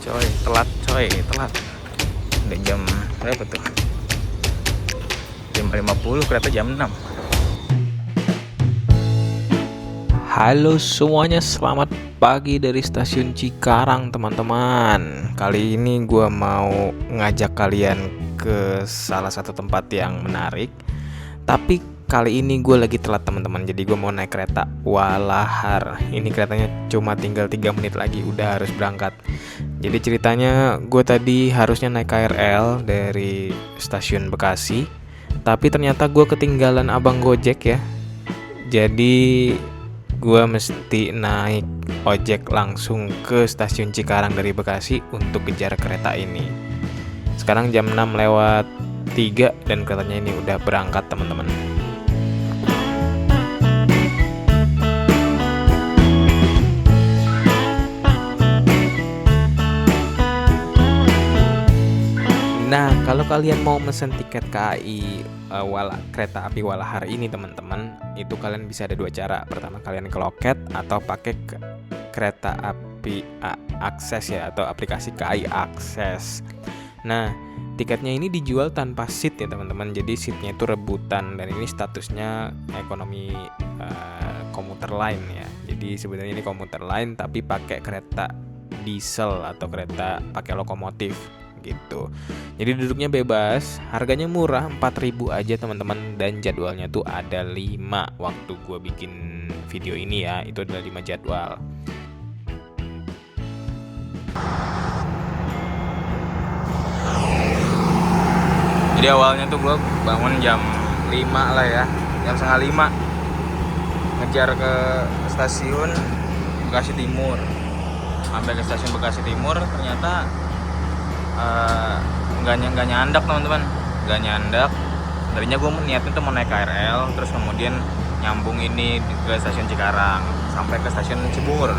telat. Udah jam berapa tuh? Jam 50, kereta jam 6. Halo semuanya, selamat pagi dari stasiun Cikarang teman-teman. Kali ini gue mau ngajak kalian ke salah satu tempat yang menarik. Tapi kali ini gue lagi telat teman-teman. Jadi gue mau naik kereta Walahar. Ini keretanya cuma tinggal 3 menit lagi udah harus berangkat. Jadi ceritanya gue tadi harusnya naik KRL dari stasiun Bekasi, tapi ternyata gue ketinggalan abang Gojek ya. Jadi gue mesti naik ojek langsung ke stasiun Cikarang dari Bekasi untuk kejar kereta ini. Sekarang jam 6:03 dan keretanya ini udah berangkat teman-teman. Nah, kalau kalian mau mesen tiket KAI kereta api Walahar ini teman-teman, itu kalian bisa ada 2 cara. Pertama, kalian ke loket atau pakai kereta api akses ya, atau aplikasi KAI Akses. Nah, tiketnya ini dijual tanpa seat ya teman-teman. Jadi seatnya itu rebutan dan ini statusnya ekonomi komuter lain ya. Jadi sebenarnya ini komuter lain tapi pakai kereta diesel atau kereta pakai lokomotif gitu. Jadi duduknya bebas, harganya murah, 4.000 aja teman-teman, dan jadwalnya tuh ada 5 waktu gue bikin video ini ya, itu ada 5 jadwal. Jadi awalnya tuh gue bangun jam 5 lah ya, jam setengah 5, ngejar ke stasiun Bekasi Timur. Sampai ke stasiun Bekasi Timur ternyata nggak nyandak teman-teman, nggak nyandak. Tadinya gue niatnya tuh mau naik KRL, terus kemudian nyambung ini ke stasiun Cikarang sampai ke stasiun Cibungur.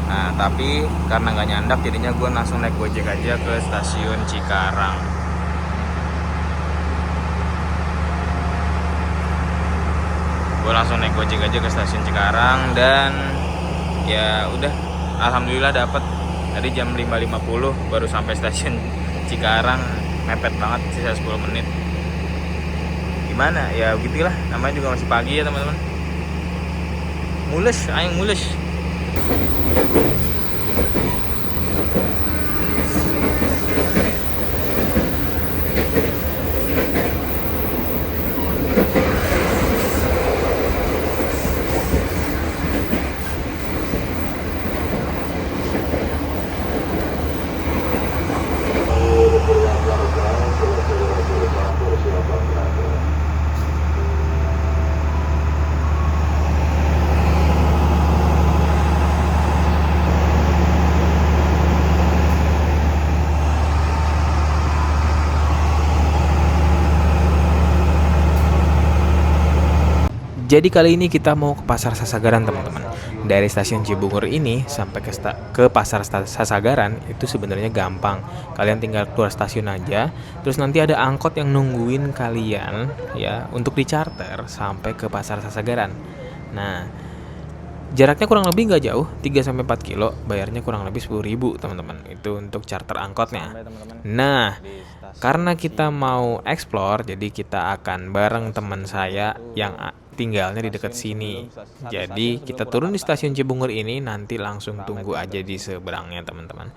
Nah tapi karena nggak nyandak, jadinya gue langsung naik Gojek aja ke stasiun Cikarang. Gue langsung naik Gojek aja ke stasiun Cikarang dan ya udah, alhamdulillah dapet. Tadi jam 5.50 baru sampai stasiun Cikarang, mepet banget, sisa 10 menit. Gimana? Ya begitulah, namanya juga masih pagi ya teman-teman. Mules, aing mules. Jadi kali ini kita mau ke Pasar Sasagaran teman-teman. Dari stasiun Cibungur ini sampai ke Pasar Sasagaran itu sebenarnya gampang. Kalian tinggal keluar stasiun aja, terus nanti ada angkot yang nungguin kalian ya untuk dicarter sampai ke Pasar Sasagaran. Nah, jaraknya kurang lebih nggak jauh, 3-4 kilo, bayarnya kurang lebih 10.000 teman-teman. Itu untuk charter angkotnya. Nah, karena kita mau explore, jadi kita akan bareng teman saya yang tinggalnya di dekat sini. Jadi kita turun di stasiun Cibungur ini, nanti langsung tunggu aja di seberangnya teman-teman.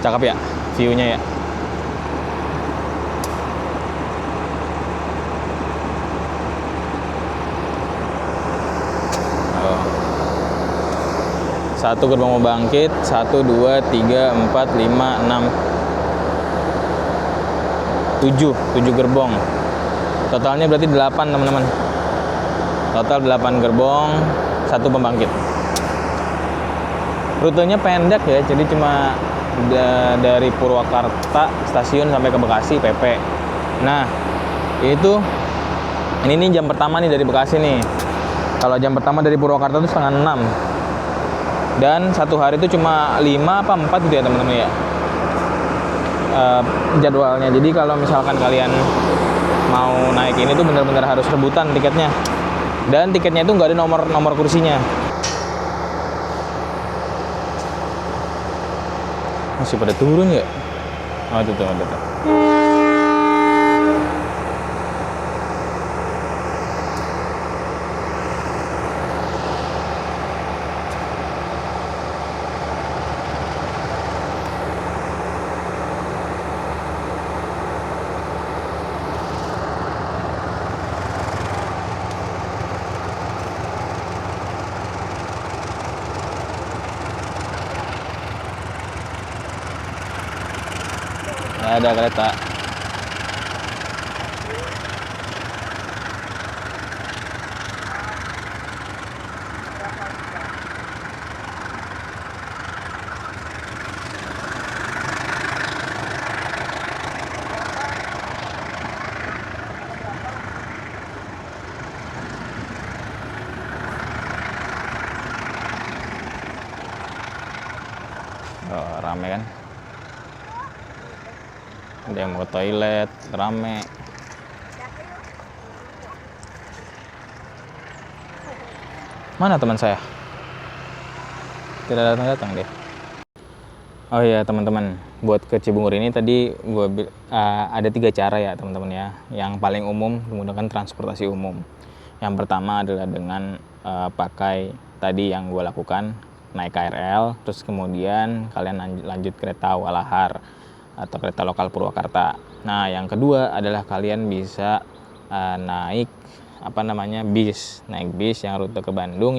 Cakep ya view-nya ya. Satu gerbang mau bangkit, 1, 2, 3, 4, 5, 6, 7 gerbong. Totalnya berarti 8 teman-teman. Total 8 gerbong, 1 pembangkit. Rutenya pendek ya, jadi cuma dari Purwakarta stasiun sampai ke Bekasi PP. Nah, itu ini nih jam pertama nih dari Bekasi nih. Kalau jam pertama dari Purwakarta itu 5:30. Dan satu hari itu cuma 5 apa 4 gitu ya teman-teman ya jadwalnya. Jadi kalau misalkan kalian mau naik ini tuh benar-benar harus rebutan tiketnya. Dan tiketnya itu nggak ada nomor kursinya. Masih pada turun ya? Oh, itu tuh, ada tuh. Nggak ada kereta. Oh, rame kan? Ada yang mau ke toilet, rame. Mana teman saya? Tidak datang-datang deh. Oh iya teman-teman, buat ke Cibungur ini tadi ada 3 cara ya teman-teman ya. Yang paling umum menggunakan transportasi umum. Yang pertama adalah dengan pakai tadi yang gue lakukan, naik KRL, terus kemudian kalian lanjut kereta Walahar atau kereta lokal Purwakarta. Nah yang kedua adalah kalian bisa naik bis, yang rute ke Bandung.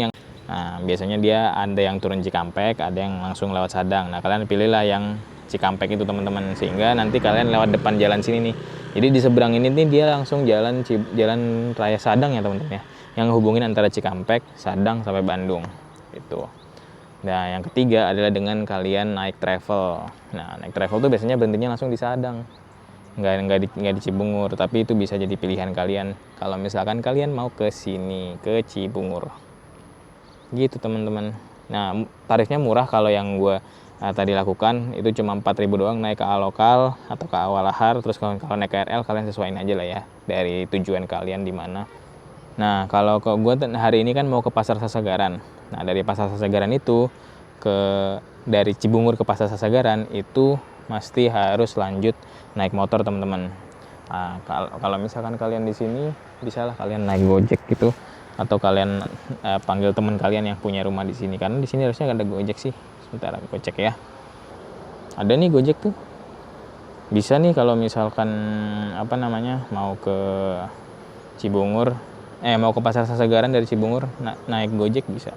Nah, biasanya dia ada yang turun Cikampek, ada yang langsung lewat Sadang. Nah, kalian pilihlah yang Cikampek itu teman-teman, sehingga nanti kalian lewat depan jalan sini nih. Jadi di seberang ini nih dia langsung jalan raya Sadang ya teman-teman ya, yang hubungin antara Cikampek, Sadang sampai Bandung. Itu. Nah, yang ketiga adalah dengan kalian naik travel. Nah, naik travel tuh biasanya berhentinya langsung di Sadang. Nggak di Cibungur, tapi itu bisa jadi pilihan kalian kalau misalkan kalian mau ke sini, ke Cibungur. Gitu teman-teman. Nah tarifnya murah, kalau yang gue tadi lakukan itu cuma 4.000 doang naik ke lokal atau ke Walahar. Terus kalau naik KRL kalian sesuaiin aja lah ya dari tujuan kalian di mana. Nah kalau ke gue hari ini kan mau ke Pasar Sasagaran. Nah dari Pasar Sasagaran itu dari Cibungur ke Pasar Sasagaran itu mesti harus lanjut naik motor teman-teman. Nah, kalau misalkan kalian di sini bisalah kalian naik Gojek gitu, atau kalian panggil teman kalian yang punya rumah di sini, karena di sini harusnya ada Gojek sih. Sebentar aku cek ya. Ada nih Gojek tuh. Bisa nih kalau misalkan mau ke Cibungur, mau ke Pasar Sasagaran dari Cibungur naik Gojek bisa.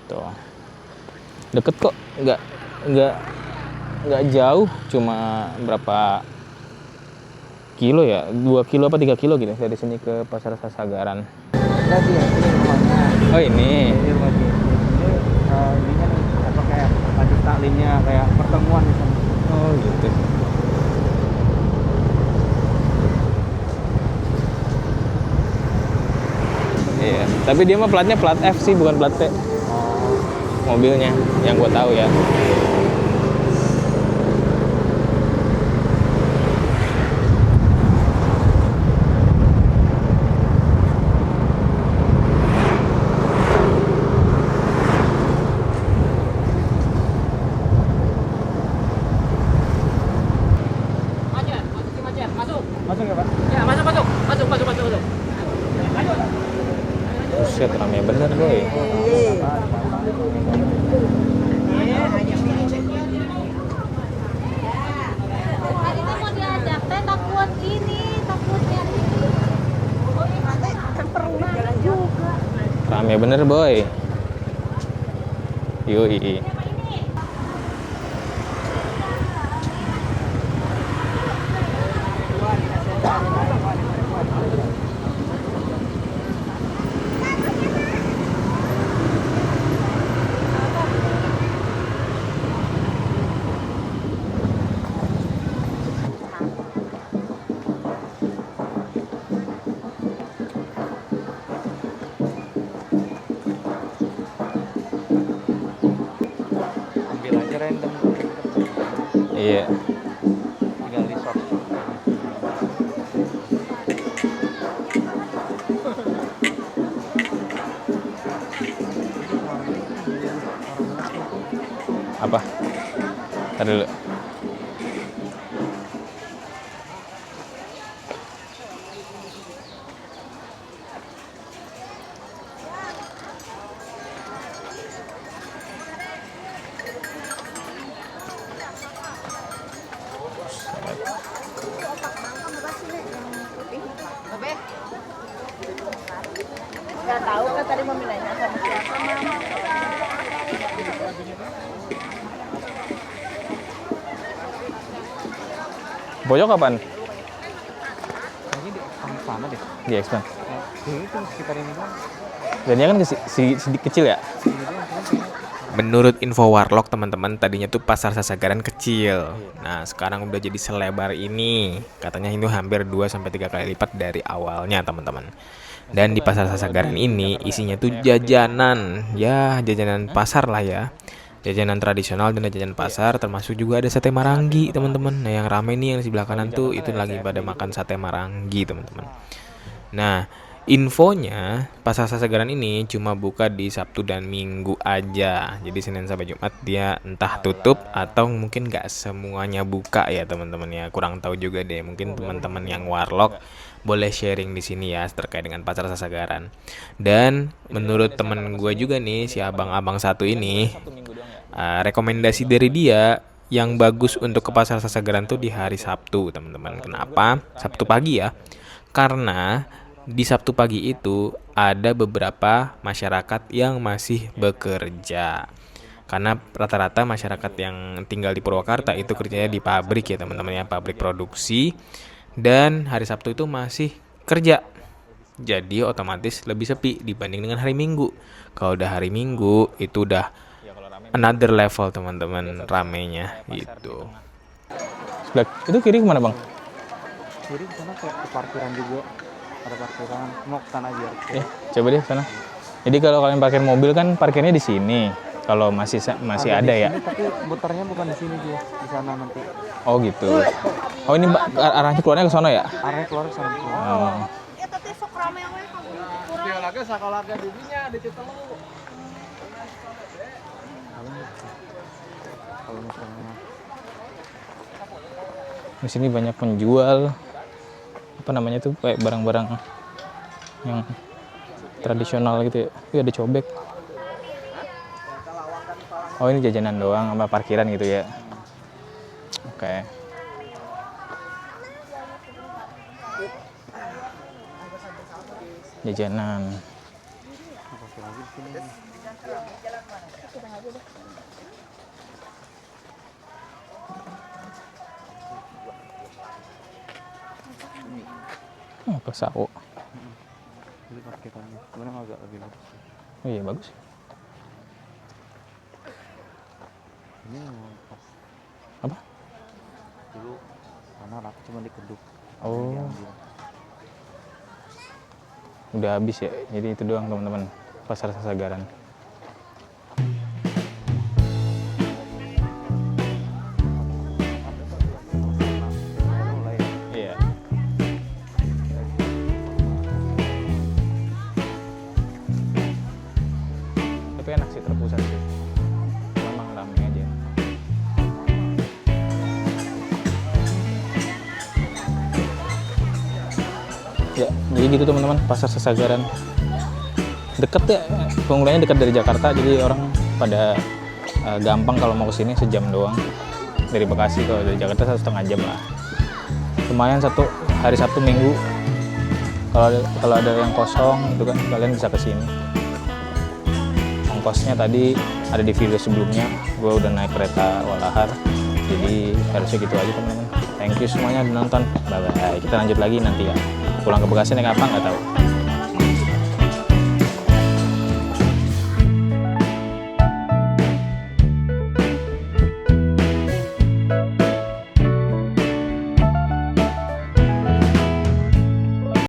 Tuh. Deket kok, nggak jauh, cuma berapa kilo ya, 2 kilo apa 3 kilo gitu dari sini ke Pasar Sasagaran. Tadi ya, ini rumahnya. Oh ini. Ini rumah ini kan kayak majelis taklimnya, kayak pertemuan gitu. Oh gitu. Iya, tapi dia mah platnya plat F sih, bukan plat T. Mobilnya, yang gue tahu ya. Masuk ya Pak? Ya, masuk. Buset, rame bener boy. Tadi tuh mau diajak teh takut takutnya nanti kan perumahan juga. Rame bener boy. Yoi. Ambil aja random. Iya. Tinggal di shop. Apa? Ntar dulu. Nggak tahu kan tadi mami nanya sama siapa. Pojok kapan? Kayaknya di sana deh. Di expand. Itu sekitar ini kan. Dan dia kan sedikit kecil ya? Menurut info Warlock teman-teman, tadinya tuh pasar Sasagaran kecil. Nah, sekarang udah jadi selebar ini. Katanya itu hampir 2-3 kali lipat dari awalnya, teman-teman. Dan di pasar Sasagaran ini isinya tuh jajanan. Ya, jajanan pasar lah ya. Jajanan tradisional dan jajanan pasar, termasuk juga ada sate marangi, teman-teman. Nah, yang rame nih yang di sebelah kanan tuh itu lagi pada makan sate marangi, teman-teman. Nah, infonya pasar Sasagaran ini cuma buka di Sabtu dan Minggu aja. Jadi Senin sampai Jumat dia entah tutup atau mungkin nggak semuanya buka ya teman-teman ya. Kurang tahu juga deh. Mungkin teman-teman yang Warlock boleh sharing di sini ya terkait dengan pasar Sasagaran. Dan menurut temen gue juga nih si abang-abang satu ini, rekomendasi dari dia yang bagus untuk ke pasar Sasagaran tuh di hari Sabtu teman-teman. Kenapa? Sabtu pagi ya. Karena di Sabtu pagi itu ada beberapa masyarakat yang masih bekerja. Karena rata-rata masyarakat yang tinggal di Purwakarta itu kerjanya di pabrik ya teman-teman ya, pabrik produksi. Dan hari Sabtu itu masih kerja. Jadi otomatis lebih sepi dibanding dengan hari Minggu. Kalau udah hari Minggu itu udah another level teman-teman ramenya gitu. Itu kiri kemana bang? Kiri ke sana kayak ke parkiran juga. Ada parkiran, mau ke sana aja. Coba deh sana. Jadi kalau kalian parkir mobil kan parkirnya di sini. Kalau masih ada ya. Sini, tapi muternya bukan di sini dia, di sana nanti. Oh gitu. Oh ini arahnya keluarnya ke sana ya? Arahnya keluar ke sana. Oh. Ya tapi sok rame we kamu. Dia lagi sakalaga di dinya di Citelu. Kalau misalnya Di sini banyak penjual apa namanya tuh kayak barang-barang yang tradisional gitu ya. Wih, ada cobek. Oh ini jajanan doang sama parkiran gitu ya. Oke. Jajanan. Apa sawo? ini parkirannya, sebenarnya agak lebih bagus. Oh iya bagus. Ini memang pas Apa? dulu karena laku cuma dikeduk. Oh. Diambil. Udah habis ya. Jadi itu doang teman-teman. Pasar Sasagaran. Iya. Tapi enak sih terpusat sih. Memang ramai aja. Ya, jadi gitu teman-teman, pasar Sasagaran. Deket ya, penggunanya dekat dari Jakarta, jadi orang pada gampang kalau mau kesini sejam doang. Dari Bekasi kalau dari Jakarta 1,5 jam lah. Lumayan hari Sabtu Minggu. Kalau ada yang kosong itu kan kalian bisa kesini. Ongkosnya tadi ada di video sebelumnya, gue udah naik kereta Walahar. Jadi harusnya gitu aja teman-teman. Thank you semuanya udah nonton. Bye bye. Kita lanjut lagi nanti ya. Pulang ke Bekasi naik apa nggak tahu.